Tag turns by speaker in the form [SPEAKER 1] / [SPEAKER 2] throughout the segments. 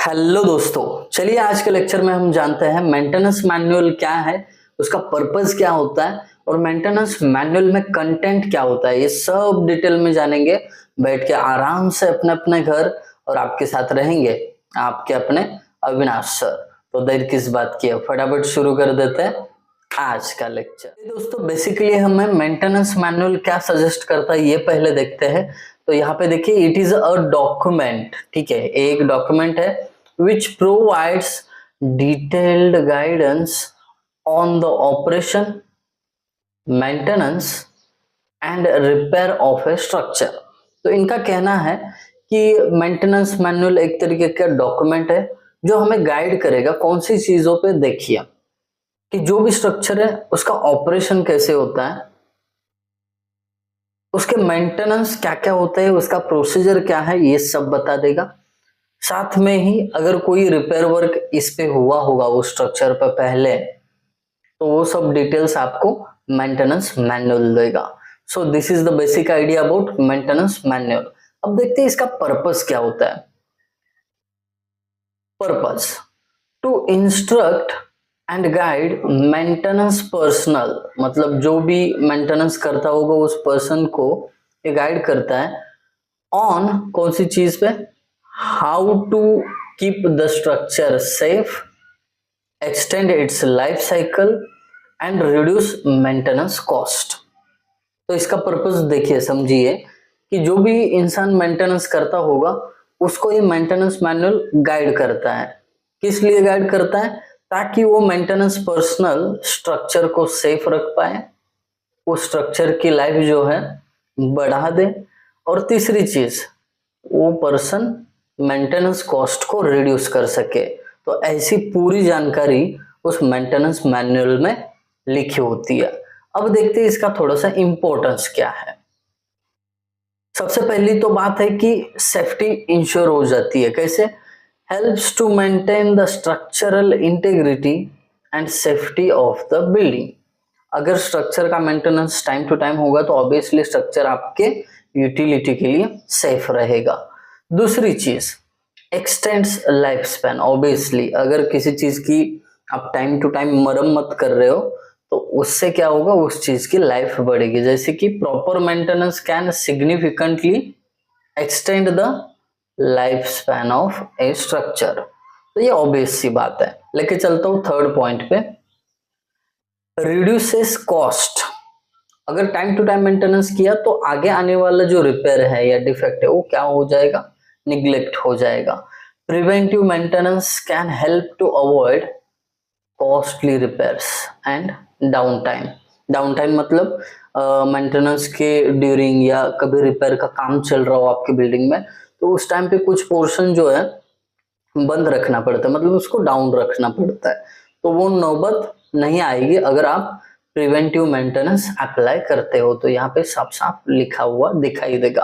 [SPEAKER 1] Hello दोस्तों, चलिए आज के लेक्चर में हम जानते हैं मेंटेनेंस मैनुअल क्या है, उसका पर्पस क्या होता है और मेंटेनेंस मैनुअल में कंटेंट क्या होता है। ये सब डिटेल में जानेंगे। बैठ के आराम से अपने अपने घर और आपके साथ रहेंगे आपके अपने अविनाश सर। तो देर किस बात की है, फटाफट शुरू कर देते हैं आज का लेक्चर। दोस्तों बेसिकली हमें मेंटेनेंस मैनुअल क्या सजेस्ट करता है ये पहले देखते हैं। तो यहाँ पे देखिए, इट इज अ डॉक्यूमेंट, ठीक है, एक डॉक्यूमेंट है which provides detailed guidance on the operation, maintenance and repair of a structure। तो इनका कहना है कि मेंटेनेंस मैनुअल एक तरीके का डॉक्यूमेंट है जो हमें गाइड करेगा कौन सी चीजों पे। देखिए कि जो भी स्ट्रक्चर है उसका ऑपरेशन कैसे होता है, उसके मेंटेनेंस क्या क्या होता है, उसका प्रोसीजर क्या है, ये सब बता देगा। साथ में ही अगर कोई रिपेयर वर्क इस पे हुआ होगा उस स्ट्रक्चर पर पहले, तो वो सब डिटेल्स आपको मेंटेनेंस मैनुअल देगा। So this is the basic idea about maintenance manual. अब देखते हैं इसका पर्पस क्या होता है। Purpose to instruct and guide maintenance personnel, मतलब जो भी मेंटेनेंस करता होगा उस पर्सन को ये गाइड करता है ऑन कौन सी चीज पे, how to keep the structure safe, extend its life cycle and reduce maintenance cost. तो इसका पर्पस देखिए, समझिए कि जो भी इंसान मेंटेनेंस करता होगा उसको ये मेंटेनेंस मैनुअल गाइड करता है। किस लिए गाइड करता है? ताकि वो मेंटेनेंस पर्सनल स्ट्रक्चर को सेफ रख पाए, वो स्ट्रक्चर की लाइफ जो है बढ़ा दे, और तीसरी चीज वो पर्सन मेंटेनेंस कॉस्ट को रिड्यूस कर सके। तो ऐसी पूरी जानकारी उस मेंटेनेंस मैनुअल में लिखी होती है। अब देखते हैं इसका थोड़ा सा इंपॉर्टेंस क्या है। सबसे पहली तो बात है कि सेफ्टी इंश्योर हो जाती है। कैसे? Helps to maintain the structural integrity and safety of the building. अगर स्ट्रक्चर का मेंटेनेंस टाइम टू टाइम होगा तो ऑब्वियसली स्ट्रक्चर आपके यूटिलिटी के लिए सेफ रहेगा। दूसरी चीज, एक्सटेंड्स लाइफ स्पैन। ऑब्वियसली अगर किसी चीज की आप टाइम टू टाइम मरम्मत कर रहे हो तो उससे क्या होगा, उस चीज की लाइफ बढ़ेगी। जैसे कि proper maintenance can significantly extend the life span of A structure. तो ये ऑब्वियस सी बात है। लेके चलता हूं थर्ड पॉइंट पे, रिड्यूसेस कॉस्ट। अगर टाइम टू टाइम मेंटेनेंस किया तो आगे आने वाला जो रिपेयर है या डिफेक्ट है वो क्या हो जाएगा, निग्लेक्ट हो जाएगा। Preventive maintenance can help to avoid costly repairs and downtime. Downtime मतलब मेंटेनेंस के ड्यूरिंग या कभी रिपेयर का काम चल रहा हो आपकी बिल्डिंग में, तो उस टाइम पे कुछ पोर्शन जो है बंद रखना पड़ता है, मतलब उसको डाउन रखना पड़ता है। तो वो नौबत नहीं आएगी अगर आप प्रिवेंटिव मेंटेनेंस अप्लाई करते हो। तो यहाँ पे साफ साफ लिखा हुआ दिखाई देगा।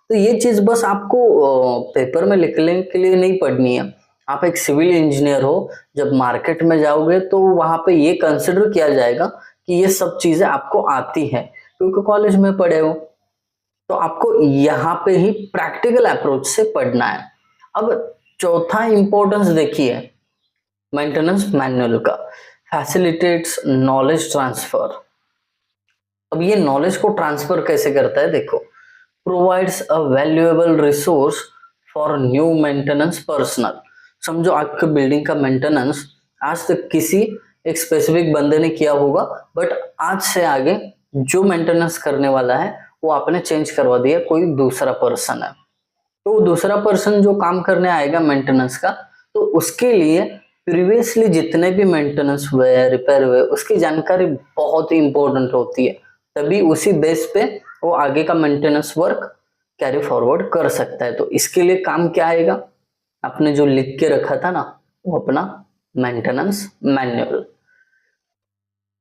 [SPEAKER 1] तो ये चीज बस आपको पेपर में लिखने के लिए नहीं पढ़नी है। आप एक सिविल इंजीनियर हो, जब मार्केट में जाओगे तो वहां पे ये कंसिडर किया जाएगा कि ये सब चीजें आपको आती हैं क्योंकि कॉलेज में पढ़े हो। तो आपको यहाँ पे ही प्रैक्टिकल अप्रोच से पढ़ना है। अब चौथा इंपॉर्टेंस देखिए मेंटेनेंस मैनुअल का, फैसिलिटेट्स नॉलेज ट्रांसफर। अब ये नॉलेज को ट्रांसफर कैसे करता है, देखो, provides a valuable resource for new maintenance personal. समझो आपके बिल्डिंग का मेंटेनेंस आज तक किसी एक स्पेसिफिक बंदे ने किया होगा, बट आज से आगे जो मेंटेनेंस करने वाला है वो आपने चेंज करवा दिया, कोई दूसरा पर्सन है। तो दूसरा पर्सन जो काम करने आएगा मेंटेनेंस का, तो उसके लिए प्रीवियसली जितने भी मेंटेनेंस हुए, रिपेयर हुए, उसकी जानकारी बहुत ही इंपॉर्टेंट होती है। तभी उसी बेस पे वो आगे का मेंटेनेंस वर्क कैरी फॉरवर्ड कर सकता है। तो इसके लिए काम क्या आएगा, आपने जो लिख के रखा था ना, वो अपना मेंटेनेंस मैनुअल।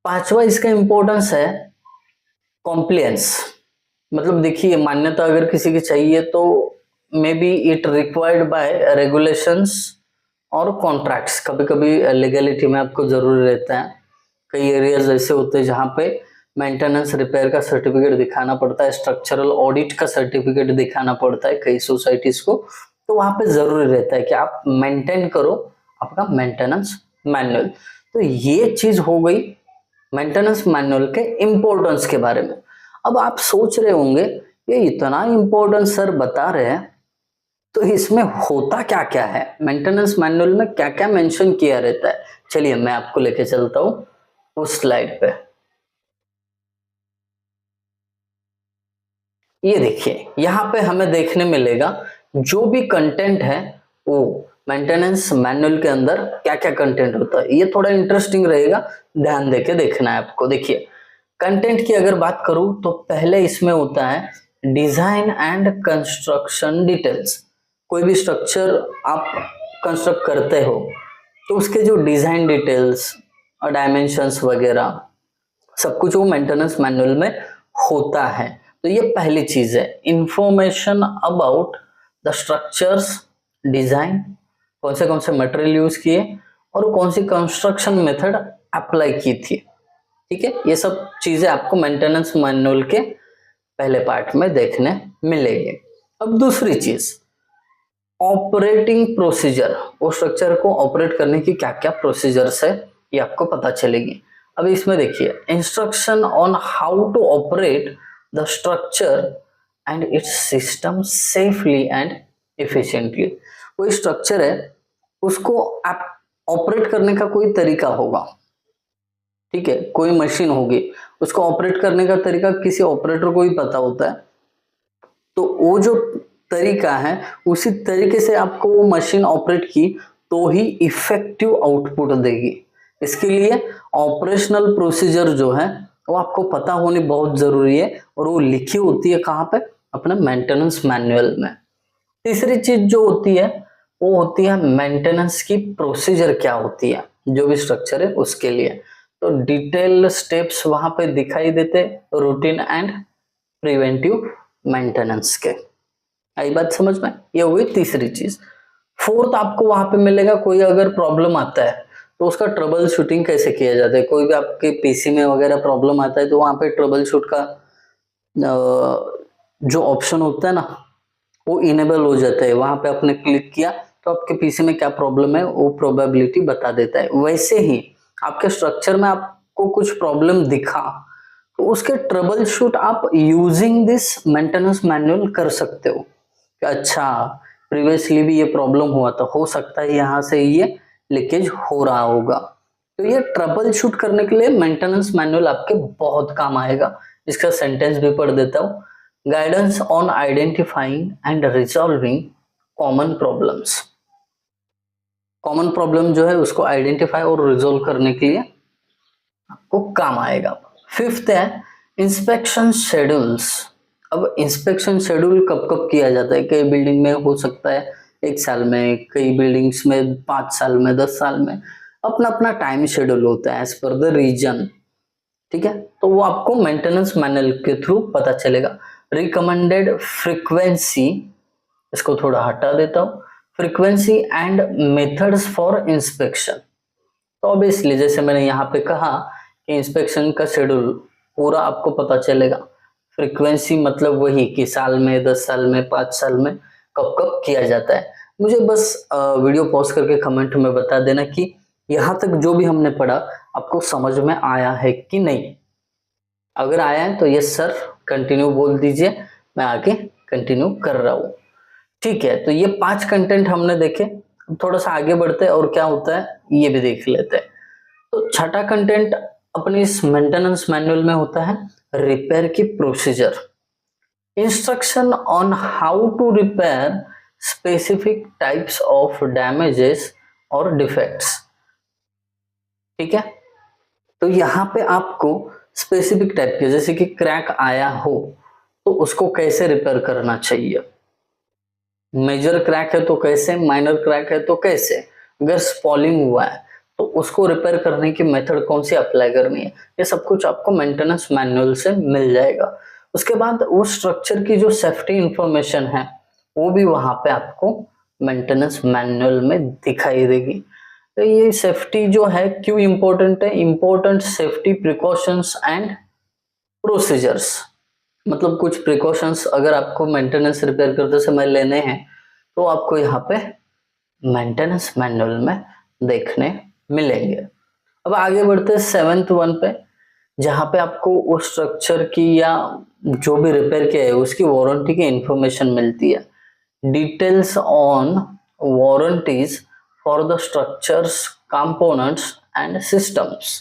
[SPEAKER 1] पांचवा इसका इंपॉर्टेंस है कॉम्प्लियंस। मतलब देखिए, मान्यता अगर किसी की चाहिए तो may be it required by regulations और कॉन्ट्रैक्ट्स। कभी कभी लीगलिटी में आपको जरूरी रहता है। कई एरियाज ऐसे होते हैं जहाँ पे मेंटेनेंस रिपेयर का सर्टिफिकेट दिखाना पड़ता है, स्ट्रक्चरल ऑडिट का सर्टिफिकेट दिखाना पड़ता है कई सोसाइटीज को। तो वहां पे जरूरी रहता है कि आप मेंटेन करो आपका मेंटेनेंस मैनुअल। तो ये चीज हो गई मेंटेनेंस मैनुअल के इम्पोर्टेंस के बारे में। अब आप सोच रहे होंगे ये इतना इम्पोर्टेंस सर बता रहे हैं, तो इसमें होता क्या क्या है, मेंटेनेंस मैनुअल में क्या क्या मेंशन किया रहता है। चलिए मैं आपको लेके चलता हूं उस स्लाइड पे। ये देखिए यहाँ पे हमें देखने मिलेगा जो भी कंटेंट है वो मेंटेनेंस मैनुअल के अंदर क्या क्या कंटेंट होता है। ये थोड़ा इंटरेस्टिंग रहेगा, ध्यान देके देखना है आपको। देखिए कंटेंट की अगर बात करूं तो पहले इसमें होता है डिजाइन एंड कंस्ट्रक्शन डिटेल्स। कोई भी स्ट्रक्चर आप कंस्ट्रक्ट करते हो तो उसके जो डिजाइन डिटेल्स और डायमेंशंस वगैरह सब कुछ वो मेंटेनेंस मैनुअल में होता है। तो ये पहली चीज है, information about the structures design, कौन से मटेरियल यूज किए और कौन सी कंस्ट्रक्शन मेथड अप्लाई की थी। ठीक है, ये सब चीजें आपको मेंटेनेंस मैनुअल के पहले पार्ट में देखने मिलेगी। अब दूसरी चीज ऑपरेटिंग प्रोसीजर, वो स्ट्रक्चर को ऑपरेट करने की क्या क्या प्रोसीजर्स है ये आपको पता चलेगी। अब इसमें देखिए instruction on how to operate the structure and its system safely and efficiently. कोई स्ट्रक्चर है उसको आप ऑपरेट करने का कोई तरीका होगा, ठीक है, कोई मशीन होगी उसको ऑपरेट करने का तरीका किसी ऑपरेटर को ही पता होता है। तो वो जो तरीका है उसी तरीके से आपको वो मशीन ऑपरेट की तो ही इफेक्टिव आउटपुट देगी। इसके लिए ऑपरेशनल प्रोसीजर जो है वो आपको पता होनी बहुत जरूरी है और वो लिखी होती है कहाँ पे, अपने मेंटेनेंस मैनुअल में। तीसरी चीज जो होती है वो होती है मेंटेनेंस की प्रोसीजर क्या होती है जो भी स्ट्रक्चर है उसके लिए। तो डिटेल स्टेप्स वहां पे दिखाई देते, रूटीन एंड प्रिवेंटिव मेंटेनेंस के। आई बात समझ में, ये हो गई तीसरी चीज। फोर्थ आपको वहां पे मिलेगा कोई अगर प्रॉब्लम आता है तो उसका ट्रबल शूटिंग कैसे किया जाता है। कोई भी आपके पीसी में वगैरह प्रॉब्लम आता है तो वहां पे ट्रबल शूट का जो ऑप्शन होता है ना वो इनेबल हो जाता है। वहां पे आपने क्लिक किया तो आपके पीसी में क्या प्रॉब्लम है वो प्रोबेबिलिटी बता देता है। वैसे ही आपके स्ट्रक्चर में आपको कुछ प्रॉब्लम दिखा तो उसके ट्रबल शूट आप यूजिंग दिस मेंटेनेंस मैनुअल कर सकते हो कि अच्छा प्रीवियसली भी ये प्रॉब्लम हुआ था, हो सकता है यहाँ से ये लीकेज हो रहा होगा। तो ये ट्रबल शूट करने के लिए मेंटेनेंस मैनुअल आपके बहुत काम आएगा। इसका सेंटेंस भी पढ़ देता हूँ, guidance on identifying and resolving common problems. Common problem जो है उसको आइडेंटिफाई और रिजोल्व करने के लिए आपको काम आएगा। फिफ्थ है इंस्पेक्शन शेड्यूल्स। अब इंस्पेक्शन शेड्यूल कब कब किया जाता है, कई बिल्डिंग में हो सकता है 1 साल में, कई बिल्डिंग्स में 5 साल में, 10 साल में, अपना अपना टाइम शेड्यूल होता है एज पर द रीजन। ठीक है, तो वो आपको मेंटेनेंस मैनुअल के थ्रू पता चलेगा। रिकमेंडेड फ्रीक्वेंसी, इसको थोड़ा हटा देता हूँ, frequency and methods for inspection. तो ऑब्वियसली जैसे मैंने यहाँ पे कहा कि इंस्पेक्शन का शेड्यूल पूरा आपको पता चलेगा। फ्रीक्वेंसी मतलब वही कि साल में, 10 साल में, 5 साल में कब कब किया जाता है। मुझे बस वीडियो पॉज करके कमेंट में बता देना कि यहाँ तक जो भी हमने पढ़ा आपको समझ में आया है कि नहीं। अगर आया है तो यस सर कंटिन्यू बोल दीजिए, मैं आगे कंटिन्यू कर रहा हूँ। ठीक है, तो ये 5 कंटेंट हमने देखे। अब थोड़ा सा आगे बढ़ते हैं और क्या होता है ये भी देख लेते हैं। तो छठा कंटेंट अपनी इस मेंटेनेंस मैनुअल में होता है रिपेयर की procedure, instruction on how to repair specific types of damages और डिफेक्ट्स। ठीक है, तो यहाँ पे आपको स्पेसिफिक टाइप के, जैसे कि क्रैक आया हो तो उसको कैसे रिपेयर करना चाहिए, मेजर क्रैक है तो कैसे, माइनर क्रैक है तो कैसे, अगर स्पॉलिंग हुआ है तो उसको रिपेयर करने की मेथड कौन सी अप्लाई करनी है, ये सब कुछ आपको मेंटेनेंस मैनुअल से मिल जाएगा। उसके बाद वो स्ट्रक्चर की जो सेफ्टी इंफॉर्मेशन है वो भी वहां पे आपको मेंटेनेंस मैनुअल में दिखाई देगी। तो ये सेफ्टी जो है क्यों इंपॉर्टेंट है, important safety precautions and procedures, मतलब कुछ प्रिकॉशंस अगर आपको मेंटेनेंस रिपेयर करते समय लेने हैं तो आपको यहाँ पे मेंटेनेंस मैनुअल में देखने मिलेंगे। अब आगे बढ़ते हैं 7th वन पे, जहाँ पे आपको उस स्ट्रक्चर की या जो भी रिपेयर किया है उसकी वारंटी की इंफॉर्मेशन मिलती है। Details on warranties for the structures, components and systems.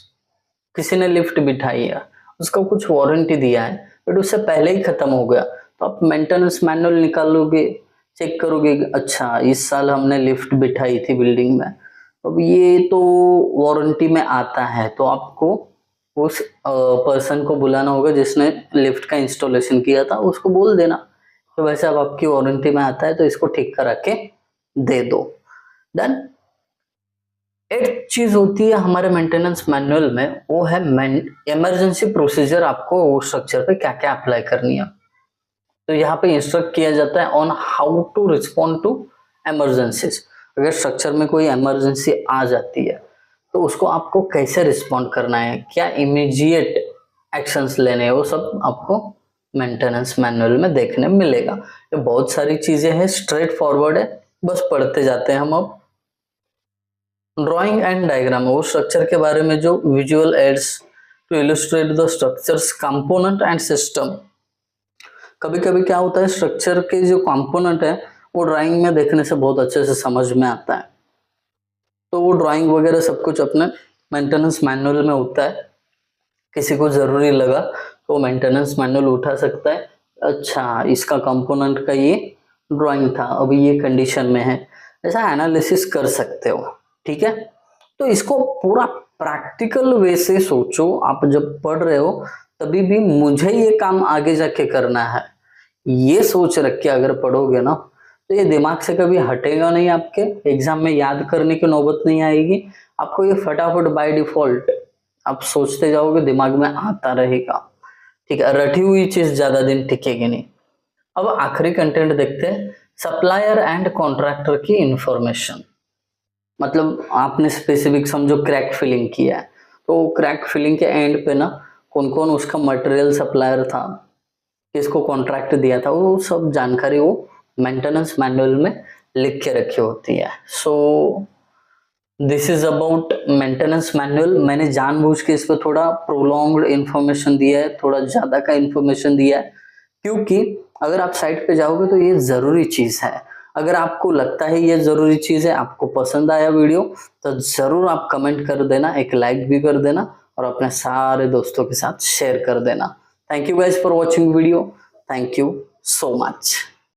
[SPEAKER 1] किसी ने लिफ्ट बिठाई है, उसका कुछ वारंटी दिया है बट उससे पहले ही खत्म हो गया, तो आप मेंटेनेंस मैनुअल निकालोगे, चेक करोगे, अच्छा इस साल हमने लिफ्ट बिठाई थी बिल्डिंग में, अब ये तो वारंटी में आता है, तो आपको उस पर्सन को बुलाना होगा जिसने लिफ्ट का इंस्टॉलेशन किया था, उसको बोल देना तो वैसे अब आपकी वारंटी में आता है तो इसको ठीक करा के दे दो। देन एक चीज होती है हमारे मेंटेनेंस मैनुअल में, वो है इमरजेंसी प्रोसीजर, आपको वो स्ट्रक्चर पे क्या क्या अप्लाई करनी है। तो यहाँ पे इंस्ट्रक्ट किया जाता है on how to respond to emergencies. अगर स्ट्रक्चर में कोई इमरजेंसी आ जाती है तो उसको आपको कैसे रिस्पॉन्ड करना है, क्या इमीडिएट एक्शंस लेने हैं, वो सब आपको मेंटेनेंस मैनुअल में देखने मिलेगा। ये बहुत सारी चीजें हैं, स्ट्रेट फॉरवर्ड है, बस पढ़ते जाते हैं हम। अब ड्राइंग एंड डायग्राम, वो स्ट्रक्चर के बारे में जो visual aids to illustrate the structures, component and system. कभी कभी क्या होता है, स्ट्रक्चर के जो कंपोनेंट है वो ड्राइंग में देखने से बहुत अच्छे से समझ में आता है, तो वो ड्राइंग वगैरह सब कुछ अपने मेंटेनेंस मैनुअल में होता है। किसी को जरूरी लगा तो मेंटेनेंस मैनुअल उठा सकता है, अच्छा इसका कंपोनेंट का ये ड्राइंग था, अभी ये कंडीशन में है, ऐसा एनालिसिस कर सकते हो। ठीक है, तो इसको पूरा प्रैक्टिकल वे से सोचो। आप जब पढ़ रहे हो तभी भी मुझे ये काम आगे जाके करना है, ये सोच रख के अगर पढ़ोगे ना तो ये दिमाग से कभी हटेगा नहीं, आपके एग्जाम में याद करने की नौबत नहीं आएगी, आपको ये फटाफट बाय डिफॉल्ट आप सोचते जाओगे, दिमाग में आता रहेगा। ठीक है, रटी हुई चीज ज्यादा दिन टिकेगी नहीं। अब आखिरी कंटेंट देखते हैं, सप्लायर एंड कॉन्ट्रैक्टर की इंफॉर्मेशन। मतलब आपने स्पेसिफिक समझो क्रैक फिलिंग किया है, तो क्रैक फिलिंग के एंड पे ना कौन कौन उसका मटेरियल सप्लायर था, किसको कॉन्ट्रैक्ट दिया था, वो सब जानकारी वो मेंटेनेंस मैनुअल में लिख के रखी होती है। सो this is about maintenance manual. मैंने जानबूझ के इस पर थोड़ा प्रोलॉन्ग्ड इंफॉर्मेशन दिया है, थोड़ा ज्यादा का इंफॉर्मेशन दिया है, क्योंकि अगर आप साइट पे जाओगे तो ये जरूरी चीज है। अगर आपको लगता है ये जरूरी चीज है, आपको पसंद आया वीडियो, तो जरूर आप कमेंट कर देना, एक लाइक भी कर देना और अपने सारे दोस्तों के साथ शेयर कर देना। Thank you guys for watching video, thank you so much.